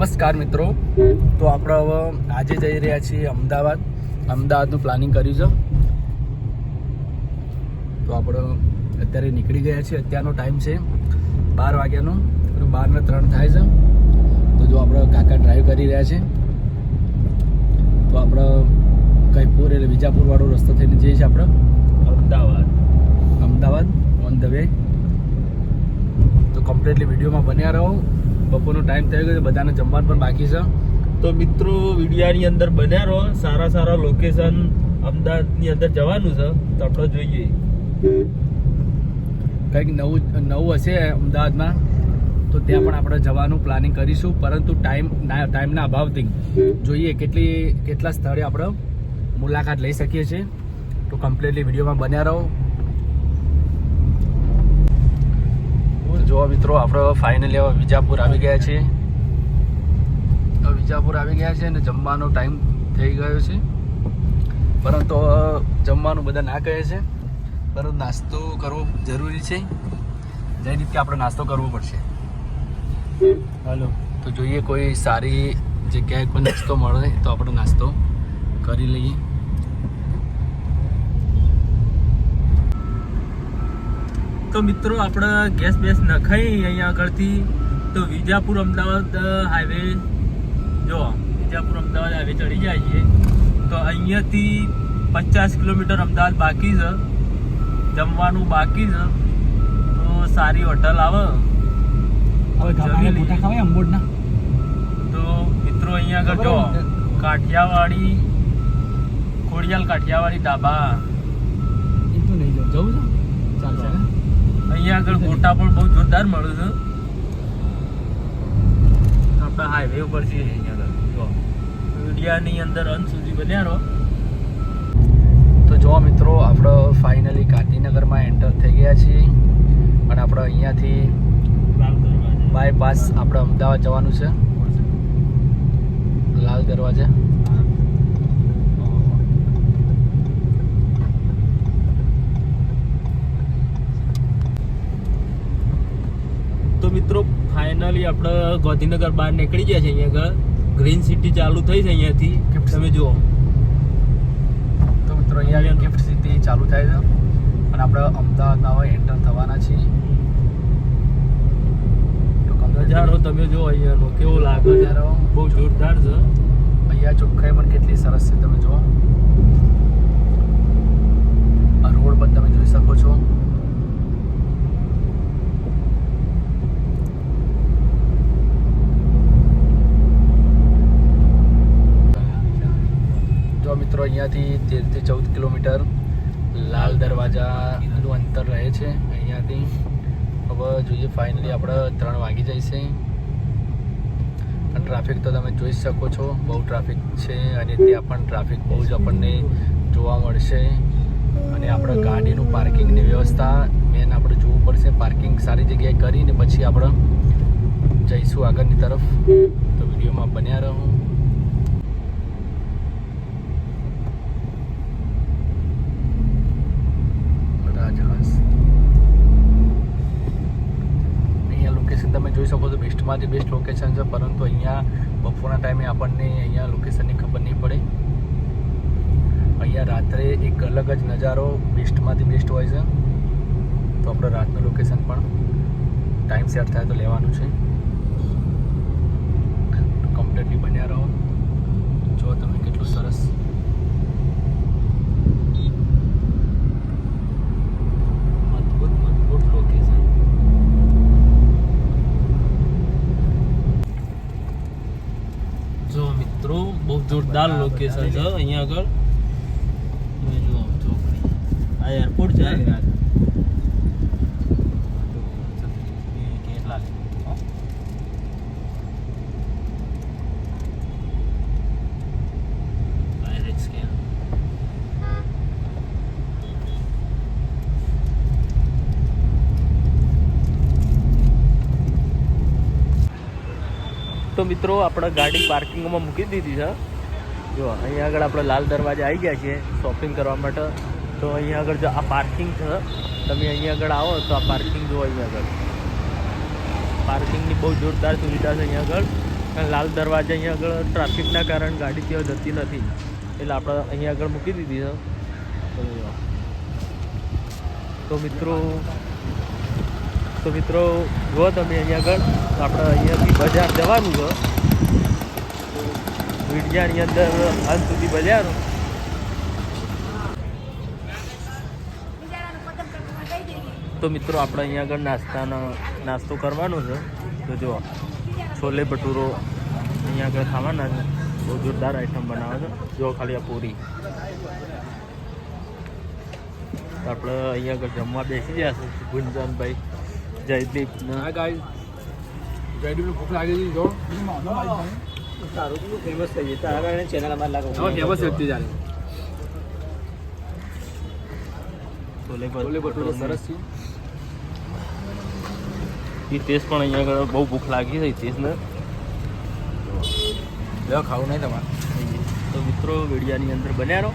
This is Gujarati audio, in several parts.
નમસ્કાર મિત્રો. તો આપણે હવે આજે જઈ રહ્યા છીએ અમદાવાદનું પ્લાનિંગ કર્યું છે. તો આપણે અત્યારે નીકળી ગયા છીએ. અત્યારનો ટાઈમ છે 12 વાગ્યાનો, 12:03 થાય છે. તો જો આપણે કાકા ડ્રાઈવ કરી રહ્યા છે. તો આપણે કઈપુર એટલે વિજાપુર વાળો રસ્તો થઈને જઈએ છીએ આપણે અમદાવાદ ઓન ધ વે. તો કમ્પ્લીટલી વિડીયોમાં બન્યા રહો. બપોરનો ટાઈમ થઈ ગયો, બધાને જમવાનું પણ બાકી છે. તો મિત્રો વિડીયાની અંદર બન્યા રહો. સારા લોકેશન અમદાવાદની અંદર જવાનું છે, તો આપણે જોઈએ કંઈક નવું હશે અમદાવાદમાં, તો ત્યાં પણ આપણે જવાનું પ્લાનિંગ કરીશું. પરંતુ ટાઈમના અભાવથી જોઈએ કેટલા સ્થળે આપણે મુલાકાત લઈ શકીએ છીએ. તો કમ્પ્લીટલી વિડીયોમાં બન્યા રહો. જો મિત્રો આપણે ફાઇનલી હવે વિજાપુર આવી ગયા છીએ. અને જમવાનો ટાઈમ થઈ ગયો છે. પરંતુ જમવાનું બધા ના કહે છે, પરંતુ નાસ્તો કરવો જરૂરી છે. જે રીતે આપણે નાસ્તો કરવો પડશે. હાલો, તો જોઈએ કોઈ સારી જગ્યાએ કોઈ નાસ્તો મળે તો આપણે નાસ્તો કરી લઈએ. તો મિત્રો આપણે ગેસ નખાઈ અહીંયા આગળથી તો વિજાપુર અમદાવાદ હાઈવે ચડી જાય છે. તો અહીંયાથી 50 કિલોમીટર અમદાવાદ બાકી છે, જમવાનું બાકી છે. તો સારી હોટલ આવે તો મિત્રો અહીંયા આગળ જો ખોડિયાલ કાઠિયાવાડી ઢાબા જવું છે, ચાલશે. અહીંયા આગળ ગોટા પણ બહુ જોરદાર મળે છે. આપણે હાઈવે ઉપર છીએ. અહીંયા આગળ વિડીયાની અંદર અંત સુધી બન્યા રહો. તો જો મિત્રો આપણે ફાઇનલી ગાંધીનગરમાં એન્ટર થઈ ગયા છીએ. અને આપણે અહીંયાથી બાયપાસ આપણે અમદાવાદ જવાનું છે, લાલ દરવાજા. તો મિત્રો ફાઇનલી આપણે ગાંધીનગર બહાર નીકળી ગયા છે. અહીંયા આગળ ગ્રીન સિટી ચાલુ થઈ છે. અહીંયાથી તમે જુઓ. તો મિત્રો અહીંયા ગિફ્ટ સિટી ચાલુ થાય છે અને આપણે અમદાવાદમાં હવે એન્ટર થવાના છીએ. તો નજારો તમે જુઓ અહીંયાનો કેવો લાગે છે, બહુ જોરદાર છે. અહીંયા ચોખ્ખાઈ પણ કેટલી સરસ છે, તમે જુઓ. આ રોડ પણ તમે જોઈ શકો છો. મિત્રો અહીંયાથી 13 થી 14 કિલોમીટર લાલ દરવાજાનું અંતર રહે છે. અહીંયાથી હવે જોઈએ ફાઇનલી આપણે 3 વાગી જઈશે. અને ટ્રાફિક તો તમે જોઈ શકો છો, બહુ ટ્રાફિક છે. અને ત્યાં પણ ટ્રાફિક બહુ જ આપણને જોવા મળશે. અને આપણે ગાડીનું પાર્કિંગની વ્યવસ્થા મેન આપણે જોવું પડશે. પાર્કિંગ સારી જગ્યાએ કરીને પછી આપણે જઈશું આગળની તરફ. તો વિડીયોમાં બન્યા રહો. તમે જોઈ શકો છો બેસ્ટમાંથી બેસ્ટ લોકેશન છે. પરંતુ અહીંયા બપોરના ટાઈમે આપણને અહીંયા લોકેશનની ખબર નહીં પડે. અહીંયા રાત્રે એક અલગ જ નજારો બેસ્ટમાંથી બેસ્ટ હોય છે. તો આપણે રાતનું લોકેશન પણ ટાઈમ સેટ થાય તો લેવાનું છે. કમ્પ્લીટલી બન્યા રહો. જો તમે કેટલું સરસ મજબૂત લોકેશન. જો મિત્રો બહુ જોરદાર લોકેશન છે. અહીંયા આગળ તમે જુઓ ચોકડી, આ એરપોર્ટ છે. તો મિત્રો આપણે ગાડી પાર્કિંગમાં મૂકી દીધી છે. જો અહીંયા આગળ આપણે લાલ દરવાજા આવી ગયા છીએ શોપિંગ કરવા માટે. તો અહીંયા આગળ જો આ પાર્કિંગ છે, તમે અહીંયા આગળ આવો તો આ પાર્કિંગ જુઓ. અહીંયા આગળ પાર્કિંગની બહુ જોરદાર સુવિધા છે અહીંયા આગળ. લાલ દરવાજા અહીંયા આગળ ટ્રાફિકના કારણે ગાડી ત્યાં જતી નથી, એટલે આપણે અહીંયા આગળ મૂકી દીધી છે. તો મિત્રો જુઓ તમે અહીંયા આગળ આપણે અહીંયાથી બજાર જવાનું છે. વિડિયાની અંદર અંત સુધી બજાર. તો મિત્રો આપણે અહીંયા આગળ નાસ્તો કરવાનો છે. તો જો છોલે ભટુરો અહીંયા આગળ ખાવાના છે. બહુ જોરદાર આઈટમ બનાવે છે. જો ખાલી આ પૂરી. તો આપણે અહીંયા આગળ જમવા બેસી ગયા છે. ગુંજનભાઈ, જયદીપ. હા ગાઈસ, જયદીપને ભૂખ લાગી હતી. જો તારું ફેમસ થઈ જાય તારા કારણે ચેનલ અમારે લાગુ ફેમસ વ્યક્તિ ચાલે. છોલે ભટુરો સરસ છે. હિતેશ પણ અહીંયા આગળ બહુ ભૂખ લાગી છે. હિતેશને લેવા ખાવું નહીં તમારે. તો મિત્રો વિડિયાની અંદર બન્યા રહો.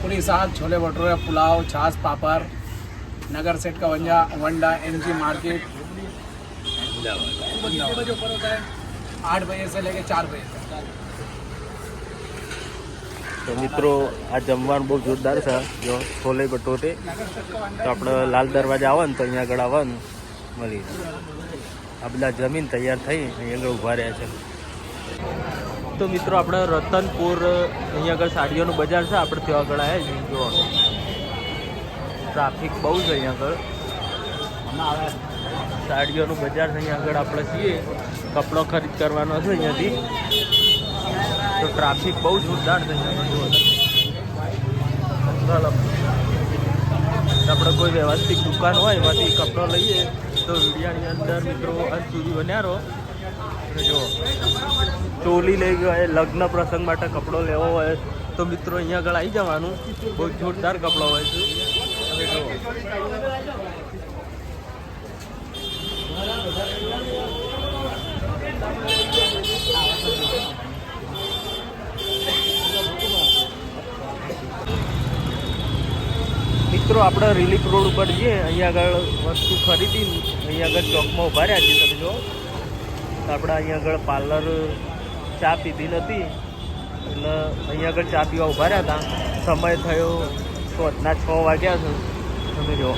पूरी साग छोले भटूरे पुलाव छाछ पापड़ नगर सेट का वंडा एमजी मार्केट 8 बजे से लेके 4 बजे तक. તો મિત્રો આ જમવાનું બહુ જોરદાર છે. જો છોલે ભટુરે. તો આપણે લાલ દરવાજા આવે ને તો અહીંયા આગળ આવવાનું મળી. આ બધા જમીન તૈયાર થઈ અહીંયા આગળ ઊભા રહ્યા છે. તો મિત્રો આપણે રતનપુર અહીંયા આગળ સાડીઓનું બજાર છે. આપણે ત્યાં આગળ આવ્યા છીએ. જો ટ્રાફિક બહુ છે અહીંયા આગળ. સાડીઓનું બજાર છે અહીંયા આગળ આપણે છીએ. કપડો ખરીદ કરવાનો છે અહીંયાથી. તો ટ્રાફિક બહુ જોરદાર છે અહીંયા આગળ. આપણે કોઈ વ્યવસ્થિત દુકાન હોય એમાંથી કપડો લઈએ. તો વિડિયાની અંદર મિત્રો અંત સુધી બન્યા રહો. જો ચોલી લઈ ગયો હોય, લગ્ન પ્રસંગ માટે કપડો લેવો હોય તો મિત્રો અહીંયા આગળ આવી જવાનું. બહુ જોરદાર કપડો હોય છે. અને જો મિત્રો આપણે રિલીફ રોડ ઉપર જઈએ. અહીંયા આગળ વસ્તુ ખરીદી અહીંયા આગળ ચોકમાં ઊભા રહ્યા છીએ. તમે જો આપણે અહીંયા આગળ પાર્લર ચા પીધી નથી, એટલે અહીંયા આગળ ચા પીવા ઊભા રહ્યા હતા. સમય થયો તો રાતના 6 વાગ્યા છે. તમે જો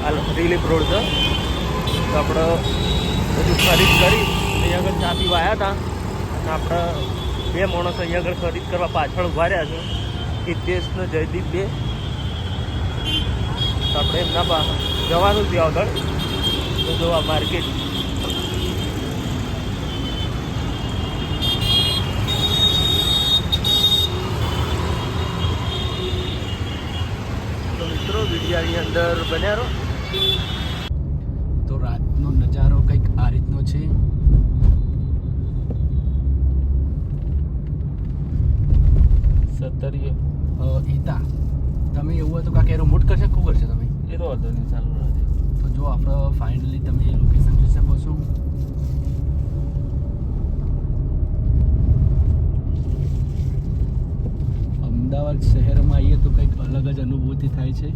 આ રિલીફ રોડ છે. તો આપણે બધું ખરીદ કરી અહીંયા આગળ ચા પીવા આવ્યા હતા. અને આપણે 2 માણસ અહીંયા આગળ ખરીદ કરવા પાછળ ઊભા રહ્યા છે. હિતેશ ને જયદીપ 2. તો આપણે એમના જવાનું ત્યાં આગળ. તો જો આ માર્કેટ. વિડિયાની અંદર બન્યા રહો. તો રાતનો નજારો કંઈક આ રીતનો છે. સત્તરીએ ઈતા તમે એવું હોય તો કાંક એરો મૂટ કરશે, શું કરશે તમે? એ તો વાંધો નહીં, ચાલુ રાખજો. તો જો આપણે ફાઇનલી તમે લોકેશન જોઈ શકો છો. અમદાવાદ શહેરમાં આવીએ તો કંઈક અલગ જ અનુભૂતિ થાય છે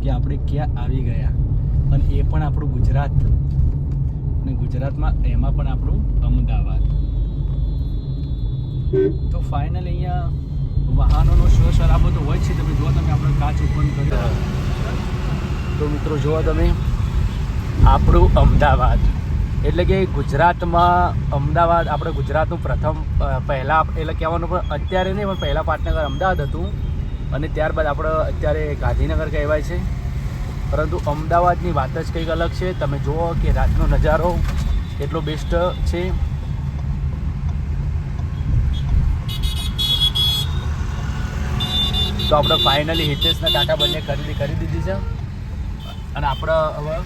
કે આપણે ક્યાં આવી ગયા. અને એ પણ આપણું ગુજરાત, અને ગુજરાતમાં એમાં પણ આપણું અમદાવાદ. તો ફાઇનલી અહીંયા વાહનોનો શોર શરાબો તો હોય જ છે. તમે જુઓ, તમે આપણે કાચ ઓપન કર્યો તો મિત્રો જુઓ તમે આપણું અમદાવાદ. એટલે કે ગુજરાતમાં અમદાવાદ આપણે ગુજરાતનું પ્રથમ પહેલાં એટલે કહેવાનું પણ અત્યારે નહીં, પણ પહેલાં પાટનગર અમદાવાદ હતું અને ત્યારબાદ આપણે અત્યારે ગાંધીનગર કહેવાય છે. પરંતુ અમદાવાદની વાત જ કંઈક અલગ છે. તમે જુઓ કે રાતનો નજારો એટલો બેસ્ટ છે. તો આપણે ફાઇનલી હિતેશના કાકા બંને ખરીદી કરી દીધી છે અને આપણે હવે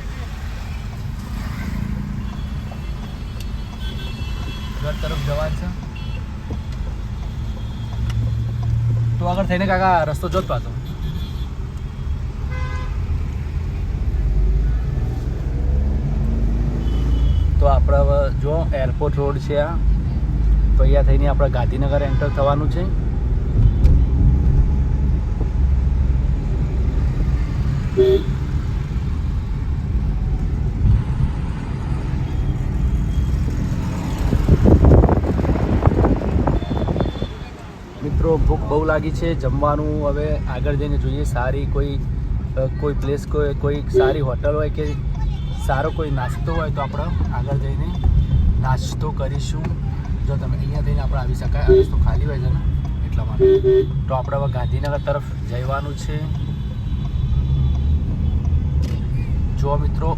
ઘર તરફ જવાનું છે. તો આગળ થઈને કાકા રસ્તો જોત પાછો. તો આપણે હવે જો એરપોર્ટ રોડ છે આ, તો અહીંયા થઈને આપણે ગાંધીનગર એન્ટર થવાનું છે. મિત્રો ભૂખ બહુ લાગી છે. જમવાનું હવે આગળ જઈને જોઈએ. સારી કોઈ પ્લેસ કોઈ સારી હોટલ હોય કે સારો કોઈ નાસ્તો હોય તો આપણે આગળ જઈને નાસ્તો કરીશું. જો તમે અહીંયા થઈને આપણે આવી શકાય. આ રસ્તો ખાલી હોય છે ને એટલા માટે. તો આપણે હવે ગાંધીનગર તરફ જવાનું છે. જો મિત્રો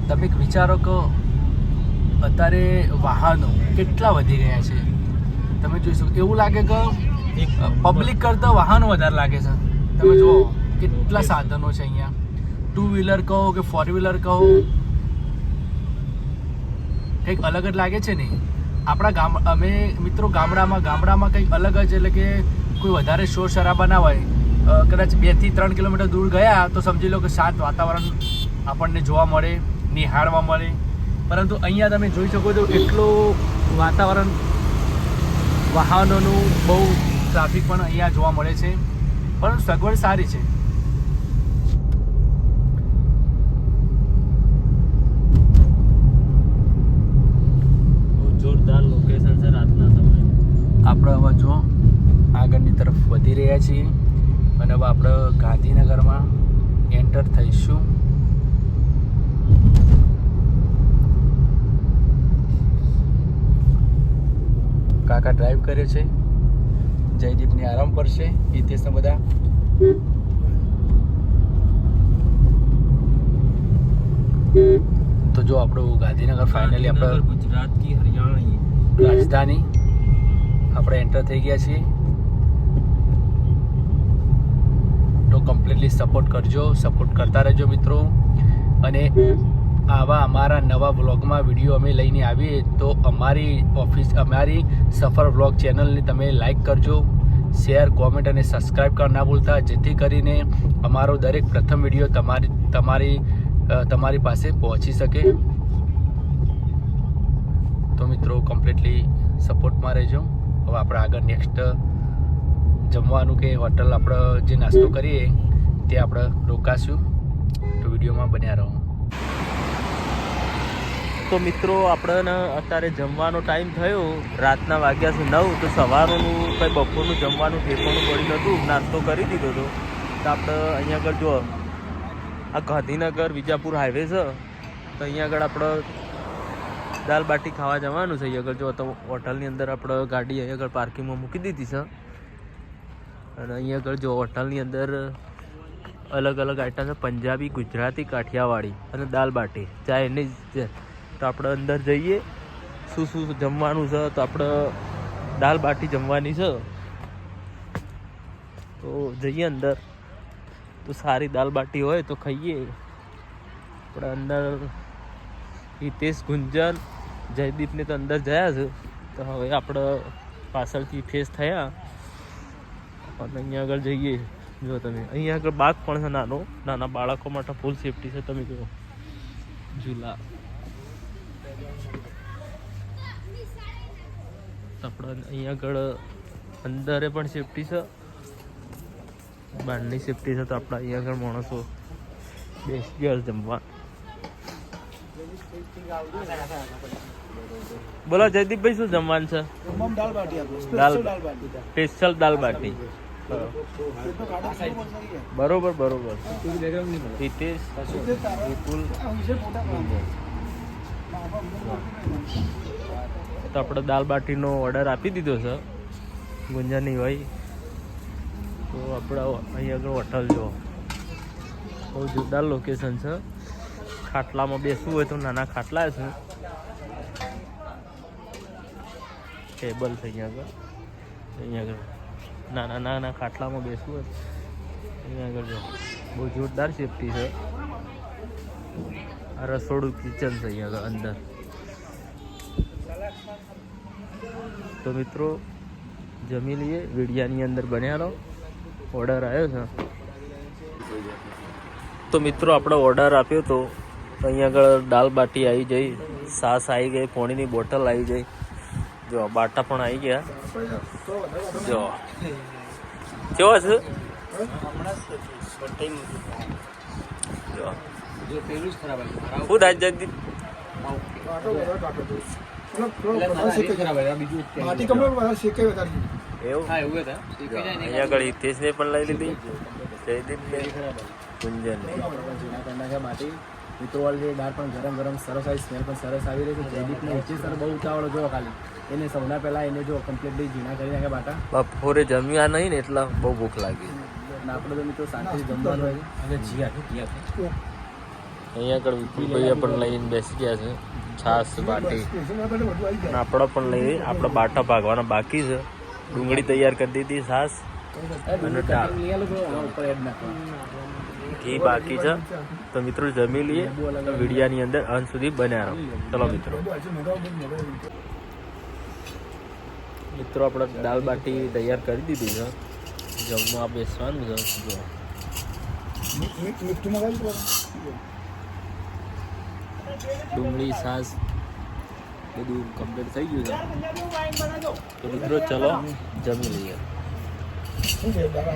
તમે વિચારો કે અત્યારે વાહનો કેટલા વધી ગયા છે. તમે જોઈ શકો એવું લાગે કે પબ્લિક કરતાં વાહનો વધારે લાગે છે. તમે જુઓ કેટલા સાધનો છે અહીંયા. 2 વ્હીલર કહો કે 4 વ્હીલર કહો, કંઈક અલગ જ લાગે છે ને. આપણા અમે મિત્રો ગામડામાં કંઈક અલગ જ, એટલે કે કોઈ વધારે શોર શરાબા ના હોય. કદાચ 2 થી 3 કિલોમીટર દૂર ગયા તો સમજી લો કે શાંત વાતાવરણ આપણને જોવા મળે, નિહાળવા મળે. પરંતુ અહીંયા તમે જોઈ શકો છો એટલું વાતાવરણ, વાહનોનું બહુ ટ્રાફિક પણ અહીંયા જોવા મળે છે. પરંતુ સગવડ સારી છે. જોરદાર લોકેશન છે રાતના સમયે. આપણે હવે જો આગળની તરફ વધી રહ્યા છીએ અને હવે આપણે ગાંધીનગરમાં એન્ટર થઈશું. કાકા ડ્રાઈવ કરે છે, જયદીપની આરામ પર છે, હિતેશને બધા. તો જો આપણું ગાંધીનગર ફાઇનલી આપણે ગુજરાત કી હરિયાણા રાજધાની આપણે એન્ટર થઈ ગયા છીએ. તો કમ્પ્લીટલી સપોર્ટ કરજો, સપોર્ટ કરતા રહેજો મિત્રો. અને આવા અમારા નવા વ્લોગમાં વિડીયો અમે લઈને આવીએ તો અમારી સફર વ્લોગ ચેનલને તમે લાઈક કરજો, શેર, કોમેન્ટ અને સબસ્ક્રાઈબ કરવા ના ભૂલતા, જેથી કરીને અમારો દરેક પ્રથમ વિડીયો તમારી પાસે પહોંચી શકે. તો મિત્રો કમ્પ્લીટલી સપોર્ટમાં રહેજો. હવે આપણે આગળ નેક્સ્ટ જમવાનું કે હોટલ આપણે જે નાસ્તો કરીએ તે આપણે રોકાશું. તો વિડીયોમાં બન્યા રહો. તો મિત્રો આપણને અત્યારે જમવાનો ટાઈમ થયો. રાતના વાગ્યા છે 9. તો સવારનું કંઈ બપોરનું જમવાનું ઠેકાણું પડ્યું નહોતું. નાસ્તો કરી દીધો હતો. તો આપણે અહીંયા આગળ જો આ ગાંધીનગર વિજાપુર હાઈવે છે, તો અહીંયા આગળ આપણે દાલ બાટી ખાવા જવાનું છે. અહીંયા આગળ જો તો હોટલની અંદર આપણે ગાડી અહીંયા આગળ પાર્કિંગમાં મૂકી દીધી છે. અને અહીંયા આગળ જો હોટલની અંદર અલગ અલગ આઈટમ છે, પંજાબી, ગુજરાતી, કાઠિયાવાડી અને દાલ બાટી ચાઇનીઝ છે. તો આપણે અંદર જઈએ, શું જમવાનું છે. તો આપણે દાલ બાટી જમવાની છે. તો જઈએ અંદર. તો સારી દાલ બાટી હોય તો ખાઈએ. આપણે અંદર હિતેશ, ગુંજન, જયદીપને તો અંદર ગયા છે. તો હવે આપણે પાછળથી ફેસ થયા અને અહીંયા આગળ જઈએ. જો તમે અહીંયા આગળ બાગ પણ છે નાના બાળકો માટે ફૂલ સેફટી છે. તમે જુઓ ઝૂલા. આપણે અહીંયા આગળ અંદરે પણ સેફટી છે, બહારની સેફટી છે. તો આપણે અહીંયા આગળ માણસો બેસી ગયા જમવા. બોલો જયદીપભાઈ, શું જમવાનું છે? સ્પેશિયલ દાલ બાટી. બરોબર. હિતેશ, વિપુલ. તો આપણે દાલ બાટીનો ઓર્ડર આપી દીધો છે ગુંજાની ભાઈ. તો આપણે અહીં આગળ હોટલ જો બહુ જોરદાર લોકેશન છે. ખાટલામાં બેસવું હોય તો નાના ખાટલા છે, ટેબલ છે અહીંયા આગળ નાના ખાટલામાં બેસવું હોય અહીંયા આગળ જો બહુ જોરદાર સેફટી છે. આ રસોડું કિચન છે અહીંયા આગળ અંદર. તો મિત્રો જમી લઈએ, વિડીયાની અંદર બન્યા રહો. ઓર્ડર આવ્યો છે. તો મિત્રો આપણે ઓર્ડર આપ્યો તો અહીંયા આગળ દાલ બાટી આવી જઈ, છાશ આવી ગઈ, પાણીની બોટલ આવી ગઈ, જો બાટા પણ આવી ગયા. જો કેવો છે? જો જો પેલું જ ખરાબ આવ્યું શું થાય જગદીપ ખરાબ આવ્યું બીજું માટી કમળો વધારે શેકે વધારે એવું હા એવું હતા અહીંયા આગળ હિતેશને પણ લઈ લીધી જયદીપને ગુંજનને માટી મિત્રો ઓલરેડી દાળ પણ ગરમ ગરમ સરસ આવી સ્મેલ પણ સરસ આવી રહી છે જયદીપને ઈચ્છે સર બહુ ઉતાવળો જો ખાલી એને સૌના પહેલા એને જો કમ્પ્લીટલી ઝીણા કરી નાખ્યા બાટા બપોરે જમ્યા નહીં ને એટલે બહુ ભૂખ લાગી અને આપણે તો મિત્રો શાંતિથી જમવાનું હોય હવે અહીંયા આગળ વિપુલભાઈ પણ લઈને બેસી ગયા છે છાસ બાટી અને આપણો પણ લઈ આપણે બાટા ભાગવાના બાકી છે ડુંગળી તૈયાર કરી દીધી છાસ અને દાળ ઉપર એડ નાખવા ઘી બાકી છે તો મિત્રો જમી લઈએ તો વિડીયાની અંદર અંત સુધી બન્યા રહો ચલો મિત્રો આપણે દાળ બાટી તૈયાર કરી દીધી છે જમવા બેસવાનું છે જો મીઠું મગાવી ડુંગળી છાસ બધું કમ્પ્લીટ થઈ ગયું છે તો મિત્રો ચલો જમી લઈએ શું છે